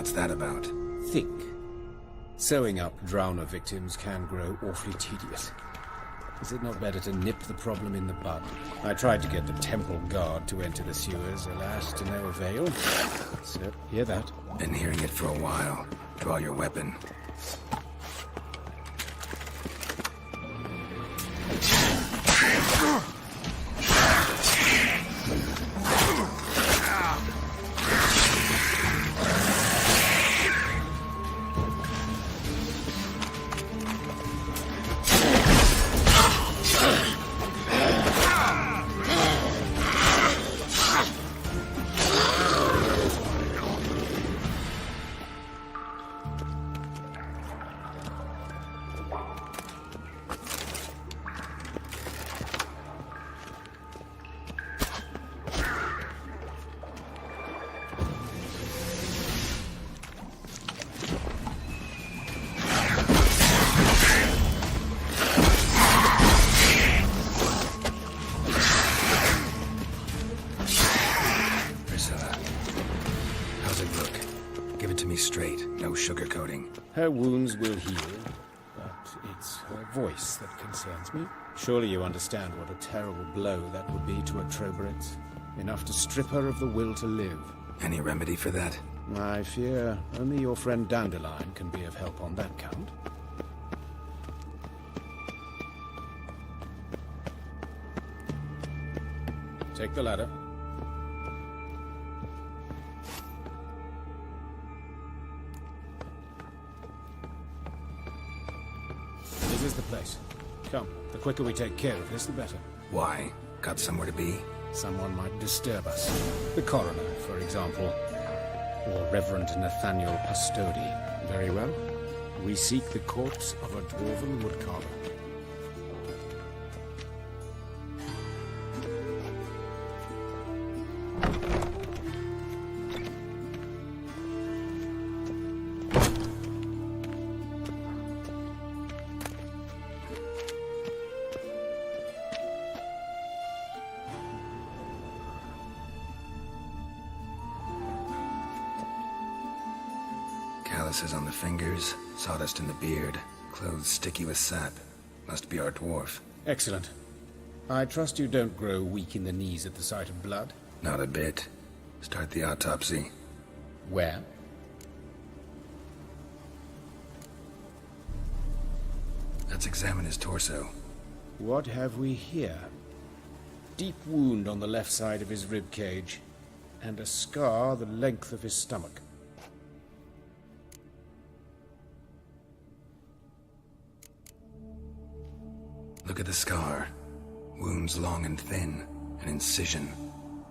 What's that about? Think. Sewing up drowner victims can grow awfully tedious. Is it not better to nip the problem in the bud? I tried to get the temple guard to enter the sewers, alas, to no avail. So, hear that? Been hearing it for a while. Draw your weapon. Straight, no sugarcoating. Her wounds will heal, but it's her voice that concerns me. Surely you understand what a terrible blow that would be to a Troberet. Enough to strip her of the will to live. Any remedy for that? I fear only your friend Dandelion can be of help on that count. Take the ladder. This is the place. Come, the quicker we take care of this, the better. Why? Got somewhere to be? Someone might disturb us. The coroner, for example. Or Reverend Nathaniel Pastodi. Very well. We seek the corpse of a dwarven woodcarver. Calluses on the fingers, sawdust in the beard, clothes sticky with sap. Must be our dwarf. Excellent. I trust you don't grow weak in the knees at the sight of blood? Not a bit. Start the autopsy. Where? Let's examine his torso. What have we here? Deep wound on the left side of his rib cage, and a scar the length of his stomach. Look at the scar. Wounds long and thin, an incision,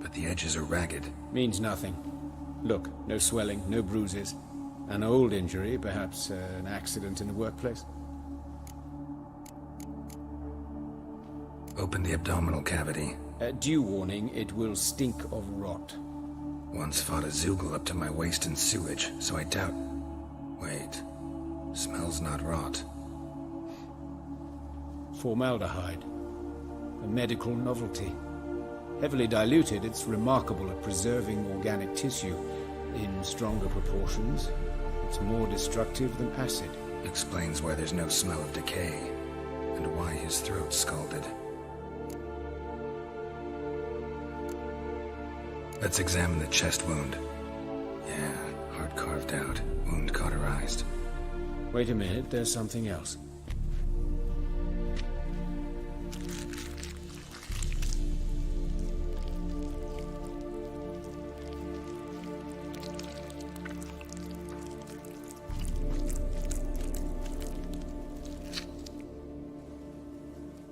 but the edges are ragged. Means nothing. Look, no swelling, no bruises. An old injury, perhaps an accident in the workplace. Open the abdominal cavity. Due warning, it will stink of rot. Once fought a Zoogle up to my waist in sewage, so I doubt... Wait. Smells not rot. Formaldehyde. A medical novelty. Heavily diluted, it's remarkable at preserving organic tissue. In stronger proportions, it's more destructive than acid. Explains why there's no smell of decay, and why his throat's scalded. Let's examine the chest wound. Yeah, heart carved out, wound cauterized. Wait a minute, there's something else.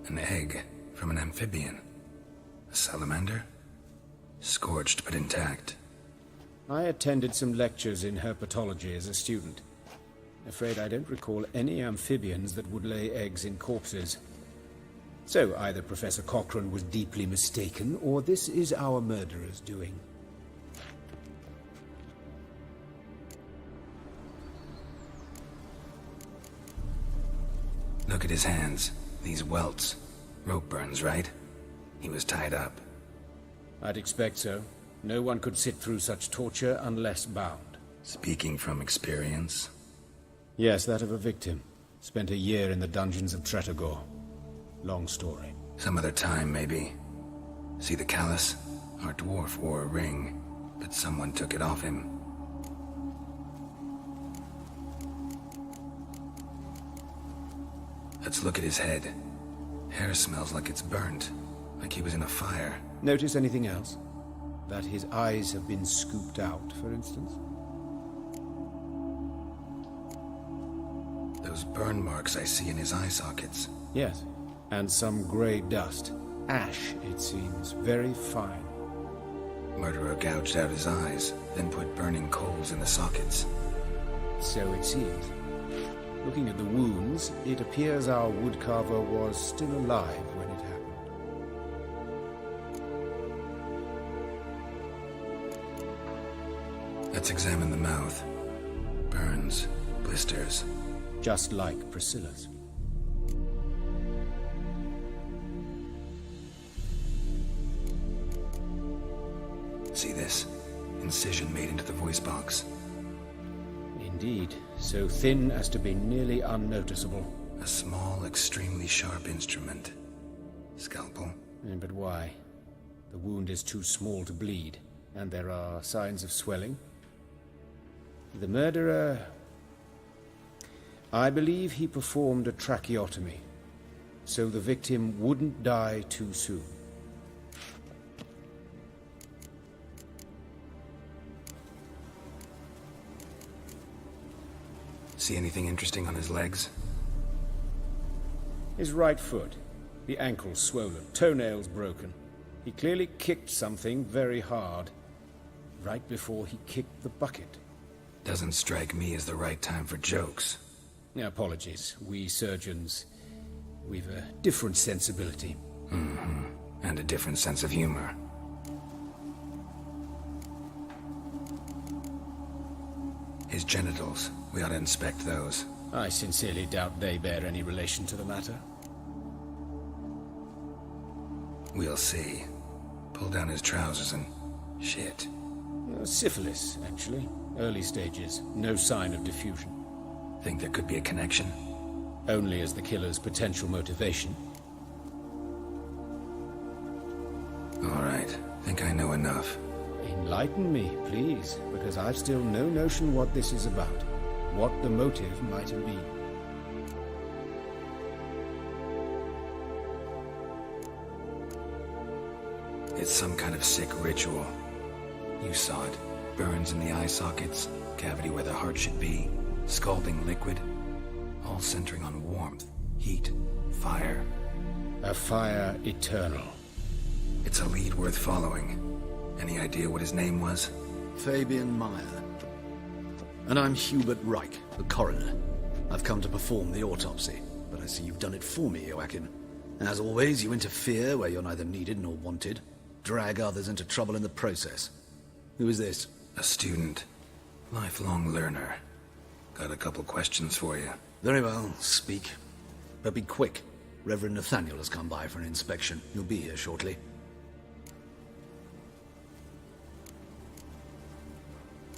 An egg from an amphibian. A salamander? Scorched but intact. I attended some lectures in herpetology as a student. Afraid I don't recall any amphibians that would lay eggs in corpses. So either Professor Cochrane was deeply mistaken, or this is our murderer's doing. Look at his hands. These welts. Rope burns, right? He was tied up. I'd expect so. No one could sit through such torture unless bound. Speaking from experience? Yes, that of a victim. Spent a year in the dungeons of Tretogor. Long story. Some other time, maybe. See the callus? Our dwarf wore a ring, but someone took it off him. Let's look at his head. Hair smells like it's burnt, like he was in a fire. Notice anything else? That his eyes have been scooped out, for instance? Those burn marks I see in his eye sockets. Yes, and some grey dust. Ash, it seems, very fine. Murderer gouged out his eyes, then put burning coals in the sockets. So it seems. Looking at the wounds, it appears our woodcarver was still alive when it happened. Let's examine the mouth. Burns, blisters. Just like Priscilla's. See this? Incision made into the voice box. Indeed, so thin as to be nearly unnoticeable. A small, extremely sharp instrument. Scalpel. But why? The wound is too small to bleed, and there are signs of swelling. The murderer... I believe he performed a tracheotomy, so the victim wouldn't die too soon. See anything interesting on his legs? His right foot, the ankle swollen, toenails broken. He clearly kicked something very hard, right before he kicked the bucket. Doesn't strike me as the right time for jokes. Apologies. We surgeons, we've a different sensibility. Mm-hmm. And a different sense of humor. His genitals. We ought to inspect those. I sincerely doubt they bear any relation to the matter. We'll see. Pull down his trousers and... shit. Syphilis, actually. Early stages. No sign of diffusion. Think there could be a connection? Only as the killer's potential motivation. All right. Think I know enough. Enlighten me, please, because I've still no notion what this is about. What the motive might have been. It's some kind of sick ritual. You saw it. Burns in the eye sockets, cavity where the heart should be, scalding liquid. All centering on warmth, heat, fire. A fire eternal. It's a lead worth following. Any idea what his name was? Fabian Meyer. And I'm Hubert Reich, the coroner. I've come to perform the autopsy, but I see you've done it for me, Joachim. As always, you interfere where you're neither needed nor wanted. Drag others into trouble in the process. Who is this? A student. Lifelong learner. Got a couple questions for you. Very well, speak. But be quick. Reverend Nathaniel has come by for an inspection. He'll be here shortly.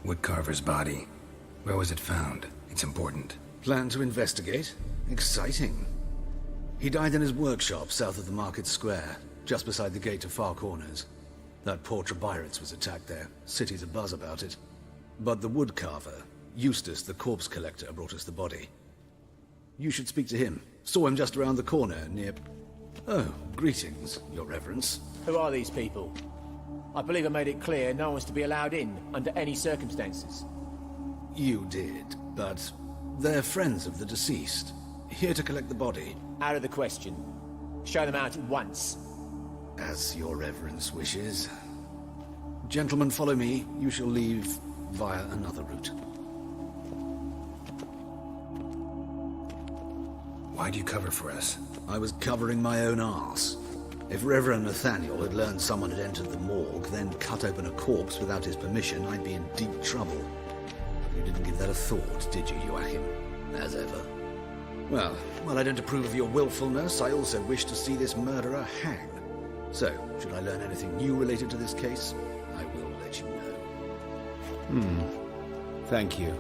Woodcarver's body. Where was it found? It's important. Plan to investigate? Exciting. He died in his workshop south of the market square, just beside the gate to Far Corners. That poor Trebirates was attacked there. City's abuzz about it. But the woodcarver, Eustace the corpse collector, brought us the body. You should speak to him. Saw him just around the corner near... Oh, greetings, your reverence. Who are these people? I believe I made it clear no one's to be allowed in under any circumstances. You did, but they're friends of the deceased. Here to collect the body. Out of the question. Show them out at once. As your reverence wishes. Gentlemen, follow me. You shall leave via another route. Why'd you cover for us? I was covering my own arse. If Reverend Nathaniel had learned someone had entered the morgue, then cut open a corpse without his permission, I'd be in deep trouble. You didn't give that a thought, did you, Joachim? As ever. Well, while I don't approve of your willfulness, I also wish to see this murderer hang. So, should I learn anything new related to this case, I will let you know. Thank you.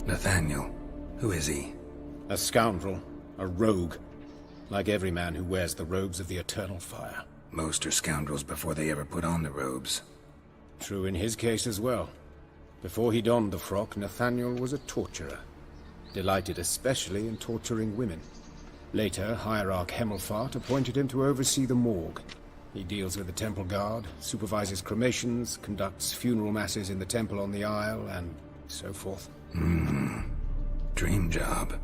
Nathaniel. Who is he? A scoundrel. A rogue. Like every man who wears the robes of the Eternal Fire. Most are scoundrels before they ever put on the robes. True in his case as well. Before he donned the frock, Nathaniel was a torturer. Delighted especially in torturing women. Later, Hierarch Hemelfart appointed him to oversee the morgue. He deals with the temple guard, supervises cremations, conducts funeral masses in the temple on the Isle, and so forth. Dream job.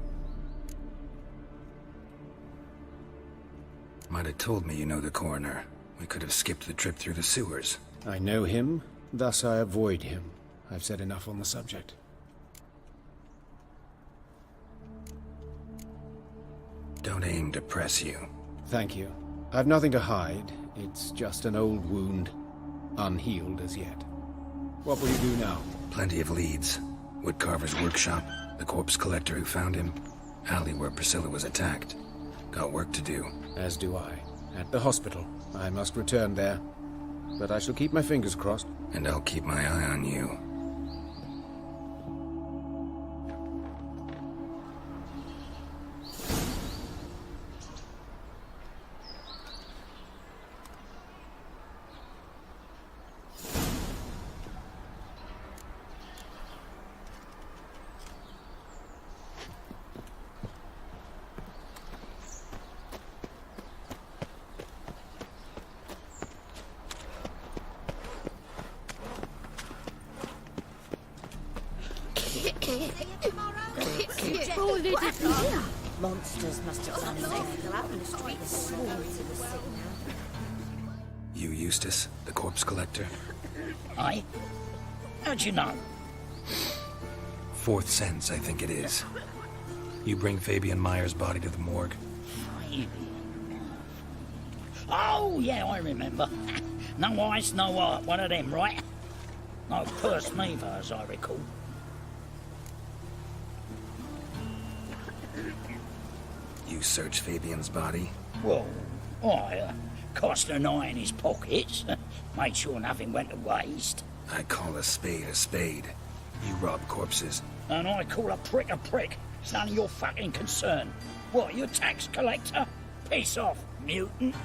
Might have told me you know the coroner. We could have skipped the trip through the sewers. I know him, thus I avoid him. I've said enough on the subject. Don't aim to press you. Thank you. I've nothing to hide. It's just an old wound, unhealed as yet. What will you do now? Plenty of leads. Woodcarver's workshop, the corpse collector who found him, alley where Priscilla was attacked. Got work to do. As do I. At the hospital. I must return there. But I shall keep my fingers crossed. And I'll keep my eye on you. Monsters must have done something. Go out in the streets, swarms in the sea now. You Eustace, the corpse collector? Aye? How'd you know? Fourth sense, I think it is. You bring Fabian Meyer's body to the morgue? Oh, yeah, I remember. No ice, no art, one of them, right? No purse neither, as I recall. You search Fabian's body? Well, I cast an eye in his pockets, made sure nothing went to waste. I call a spade a spade. You rob corpses. And I call a prick a prick. It's none of your fucking concern. What, you tax collector? Piss off, mutant.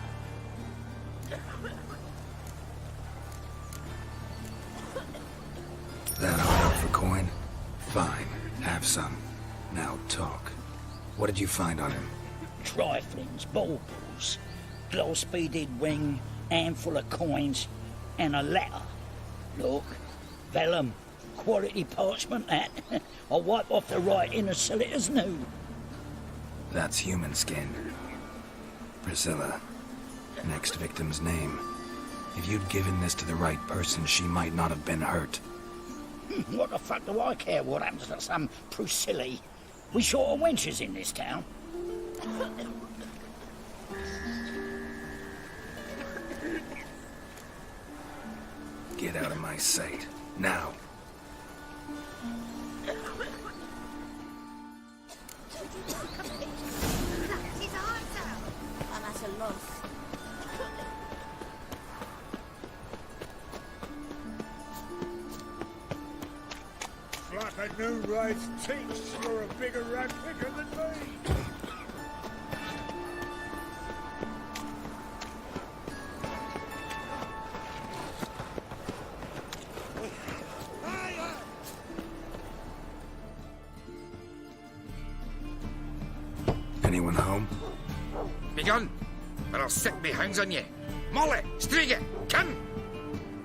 That hard up for coin? Fine, have some. Now talk. What did you find on him? Triflings, baubles, gloss-beaded wing, handful of coins, and a letter. Look, vellum, quality parchment that. I'll wipe off the writing and sell it as new. That's human skin. Priscilla. Next victim's name. If you'd given this to the right person, she might not have been hurt. What the fuck do I care what happens to some Priscilla? We short of wenches in this town. Get out of my sight. Now. That's a loss. Like a new race thinks you're a bigger rat picker than me. Anyone home? Me gun, or I'll set me hounds on you. Molly, Striga, come!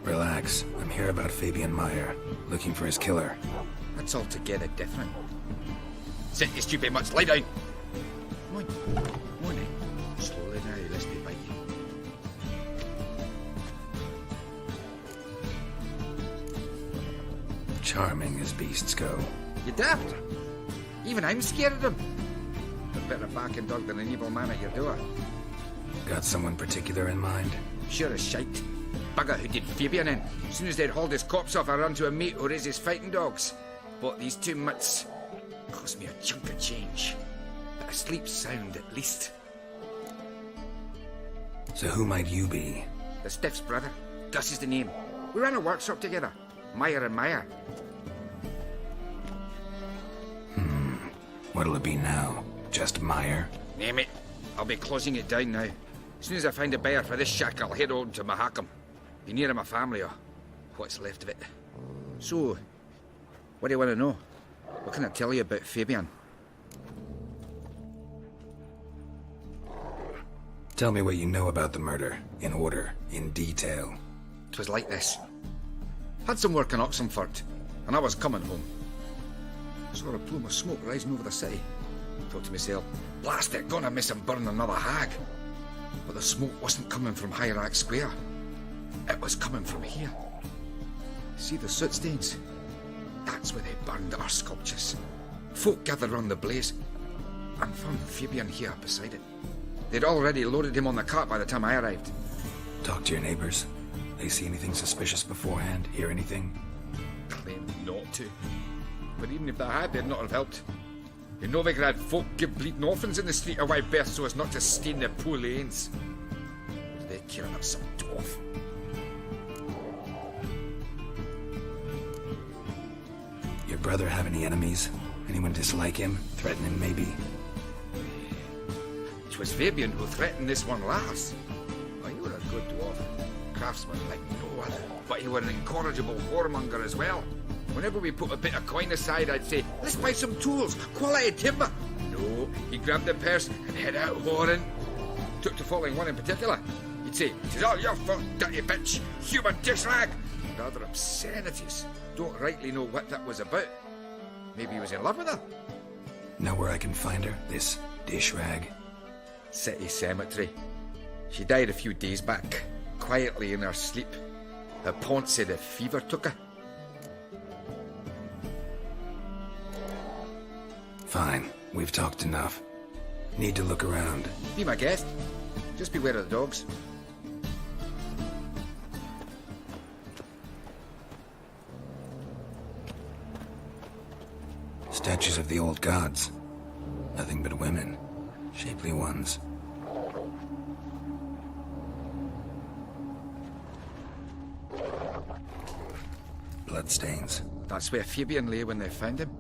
Relax. I'm here about Fabian Meyer, looking for his killer. That's altogether different. Sit you stupid much, lie down. Come on then. Slowly now, lest me bite you. Charming as beasts go. You daft. Even I'm scared of them. A better barking dog than an evil man at your door. Got someone particular in mind? Sure as shite. bugger who did Fabian in. As soon as they'd hauled his corpse off, I ran to a mate who raised his fighting dogs. Bought these 2 mutts. Cost me a chunk of change. But I sleep sound at least. So who might you be? The Stiff's brother. Gus is the name. We ran a workshop together. Meyer and Meyer. What'll it be now? Just Meyer? Name it. I'll be closing it down now. As soon as I find a buyer for this shack, I'll head on to Mahakam. Be near my family, or what's left of it. So, what do you want to know? What can I tell you about Fabian? Tell me what you know about the murder, in order, in detail. 'Twas like this. Had some work in Oxenfurt, and I was coming home. Saw a plume of smoke rising over the city. Thought to myself, blast it, gonna miss him burn another hag. But the smoke wasn't coming from Hierarch Square. It was coming from here. See the soot stains? That's where they burned our sculptures. Folk gathered round the blaze, and found Fabian here beside it. They'd already loaded him on the cart by the time I arrived. Talk to your neighbors. They see anything suspicious beforehand? Hear anything? Claimed not to. But even if they had, they'd not have helped. In Novigrad, folk give bleeding orphans in the street a wide berth so as not to stain their poor lanes. What do they care about some dwarf? Your brother have any enemies? Anyone dislike him? Threaten him, maybe? 'Twas Fabian who threatened this one last. Oh, he was a good dwarf. Craftsman like no other. But he was an incorrigible whoremonger as well. Whenever we put a bit of coin aside, I'd say, let's buy some tools, quality timber. No, he grabbed the purse and head out whoring. Took to following one in particular. He'd say, 'tis all your fault, dirty bitch, human dish rag, and other obscenities. Don't rightly know what that was about. Maybe he was in love with her. Know where I can find her? This dish rag? City cemetery. She died a few days back, quietly in her sleep. Her pont said a fever took her. Fine, we've talked enough. Need to look around. Be my guest. Just beware of the dogs. Statues of the old gods. Nothing but women. Shapely ones. Bloodstains. That's where Fabian lay when they found him.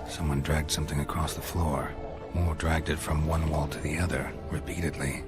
Someone dragged something across the floor, or dragged it from one wall to the other, repeatedly.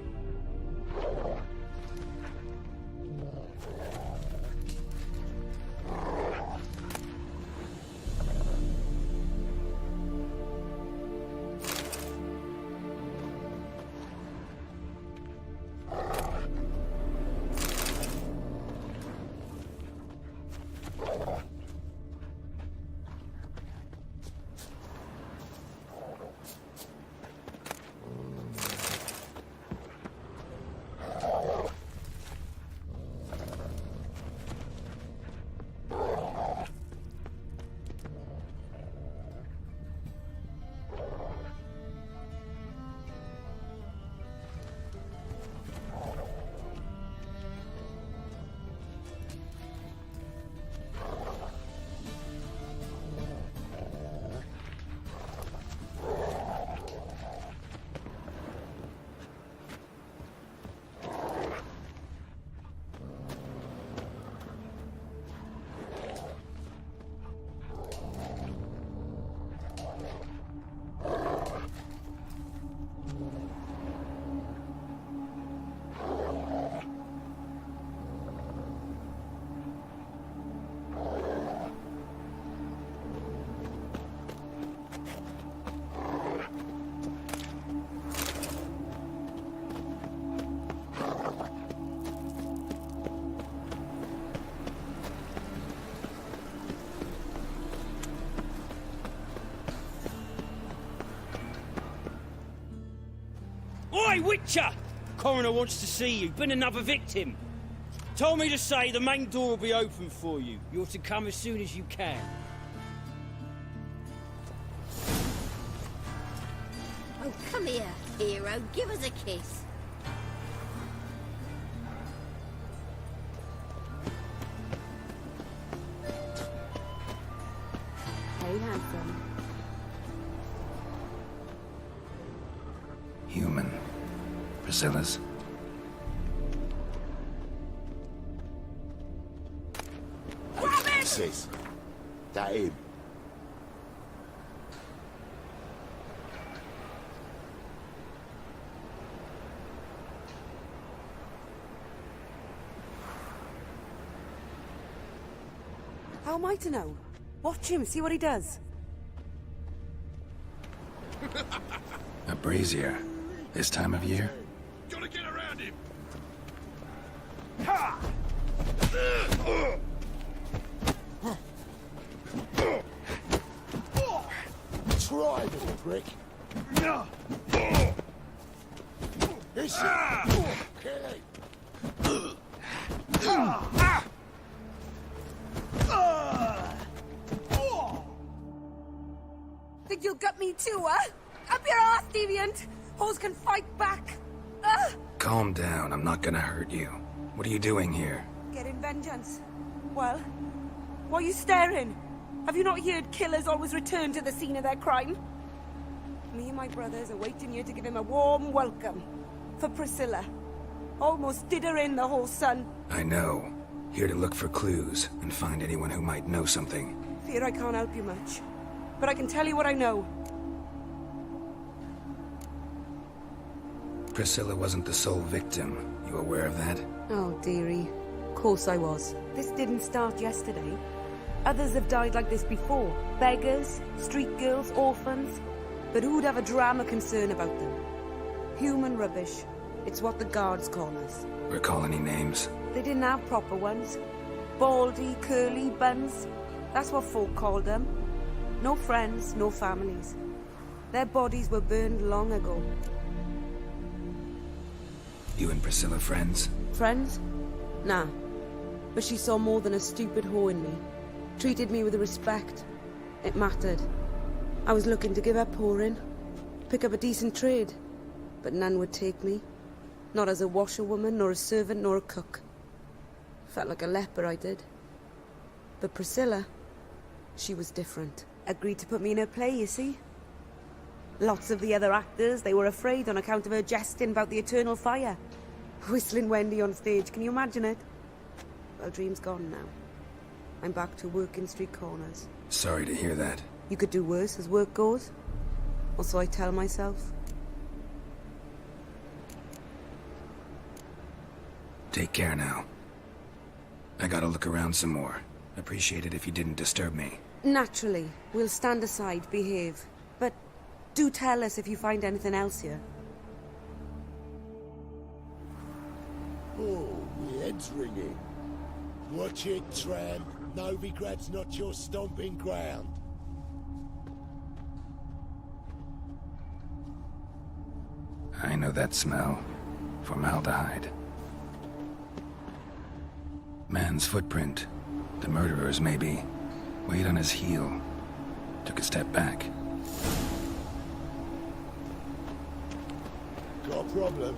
Witcher! Coroner wants to see you. Been another victim. Told me to say the main door will be open for you. You're to come as soon as you can. Oh, come here, hero. Give us a kiss. Hey, handsome. Human. Priscilla's. Sis, that him? How am I to know? Watch him, see what he does. A brazier. This time of year? Gotta get around him! Try, little prick. Is it? Kill him. Think you'll gut me too, huh? Up your ass, deviant! Hoes can fight back! Calm down, I'm not gonna hurt you. What are you doing here? Getting vengeance. Well, why are you staring? Have you not heard killers always return to the scene of their crime? Me and my brothers are waiting here to give him a warm welcome. For Priscilla. Almost did her in, the whole son. I know. Here to look for clues and find anyone who might know something. Fear I can't help you much. But I can tell you what I know. Priscilla wasn't the sole victim. You aware of that? Oh, dearie. Of course I was. This didn't start yesterday. Others have died like this before. Beggars, street girls, orphans. But who'd have a drama concern about them? Human rubbish. It's what the guards call us. Recall any names? They didn't have proper ones. Baldy, curly, buns. That's what folk called them. No friends, no families. Their bodies were burned long ago. You and Priscilla friends? Friends? Nah. But she saw more than a stupid whore in me. Treated me with respect. It mattered. I was looking to give up whoring. Pick up a decent trade. But none would take me. Not as a washerwoman, nor a servant, nor a cook. Felt like a leper, I did. But Priscilla, she was different. Agreed to put me in her play, you see? Lots of the other actors, they were afraid on account of her jesting about the eternal fire. Whistling Wendy on stage, can you imagine it? Well, dream's gone now. I'm back to working street corners. Sorry to hear that. You could do worse as work goes. Or so I tell myself. Take care now. I gotta look around some more. Appreciate it if you didn't disturb me. Naturally, we'll stand aside, behave. But do tell us if you find anything else here. Oh, my head's ringing. Watch it, tramp. Novigrad's not your stomping ground. I know that smell. Formaldehyde. Man's footprint. The murderer's, maybe. Weight on his heel. Took a step back. Got a problem?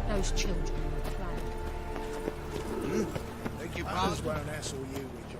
Those children. Think you won't hassle you with